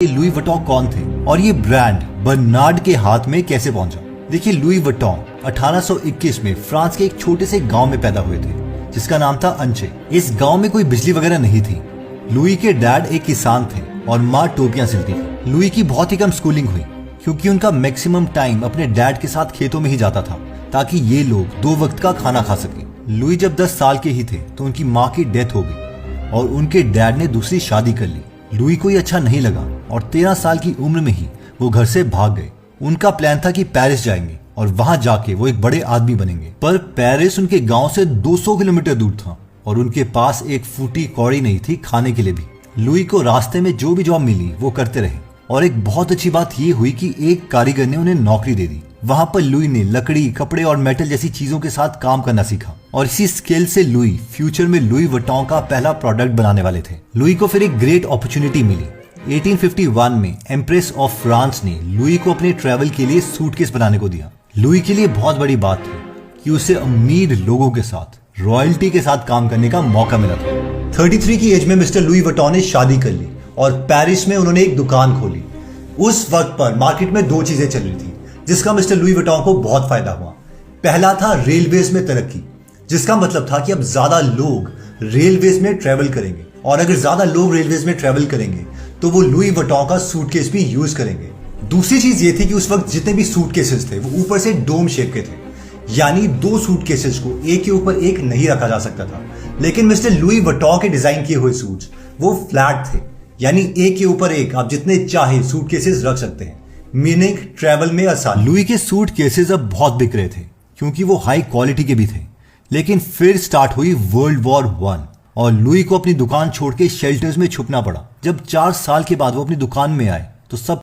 Louis Vuitton कौन थे और ये ब्रांड बर्नार्ड के हाथ में कैसे पहुंचा। देखिए, लुई वुइटन 1821 में फ्रांस के एक छोटे से गांव में पैदा हुए थे जिसका नाम था अंचे। इस गांव में कोई बिजली वगैरह नहीं थी। लुई के डैड एक किसान थे और माँ टोपियां सिलती थी। लुई की बहुत ही कम स्कूलिंग हुई क्योंकि उनका मैक्सिमम टाइम अपने डैड के साथ खेतों में ही जाता था ताकि ये लोग 2 वक्त का खाना खा सके। लुई जब 10 साल के ही थे तो उनकी माँ की डेथ हो गई और उनके डैड ने दूसरी शादी कर ली। लुई को ये अच्छा नहीं लगा और 13 साल की उम्र में ही वो घर से भाग गए। उनका प्लान था कि पेरिस जाएंगे और वहां जाके वो एक बड़े आदमी बनेंगे। पर पेरिस उनके गांव से 200 किलोमीटर दूर था और उनके पास एक फूटी कौड़ी नहीं थी खाने के लिए भी। लुई को रास्ते में जो भी जॉब मिली वो करते रहे और एक बहुत अच्छी बात ये हुई कि एक कारीगर ने उन्हें नौकरी दे दी। वहां पर लुई ने लकड़ी, कपड़े और मेटल जैसी चीजों के साथ काम करना सीखा और इसी स्किल से लुई फ्यूचर में लुई वुइटन का पहला प्रोडक्ट बनाने वाले थे। लुई को फिर एक ग्रेट अपॉर्चुनिटी मिली। 1851 में एम्प्रेस ऑफ फ्रांस ने लुई को अपने ट्रैवल के लिए सूटकेस बनाने को दिया। लुई के लिए बहुत बड़ी बात थी कि उसे अमीर लोगों के साथ, रॉयल्टी के साथ काम करने का मौका मिला था। 33 की एज में मिस्टर लुई वुइटन ने शादी कर ली और पेरिस में उन्होंने एक दुकान खोली। उस वक्त पर मार्केट में 2 चीजें चल रही थी जिसका मिस्टर लुई वुइटन को बहुत फायदा हुआ। पहला था रेलवेज में तरक्की, जिसका मतलब था कि अब ज्यादा लोग रेलवेज में ट्रेवल करेंगे और अगर ज्यादा लोग रेलवेज में ट्रेवल करेंगे तो वो लुई वुइटन का सूटकेस भी यूज करेंगे। दूसरी चीज ये थी कि उस वक्त जितने भी सूटकेसेस थे वो ऊपर से डोम शेप के थे, यानी 2 सूटकेसेस को एक के ऊपर एक नहीं रखा जा सकता था। लेकिन मिस्टर लुई वुइटन के डिजाइन किए हुए सूट्स वो फ्लैट थे, यानी एक के ऊपर एक आप जितने चाहे सूटकेसेस रख सकते हैं, मीनिंग ट्रैवल में आसान। लुई के सूट केसेस अब बहुत बिक रहे थे क्योंकि वो हाई क्वालिटी के भी थे। लेकिन फिर स्टार्ट हुई वर्ल्ड वॉर 1 और लुई को अपनी दुकान छोड़ के शेल्टर्स में छुपना पड़ा। जब 4 साल के बाद वो अपनी दुकान में आए तो सब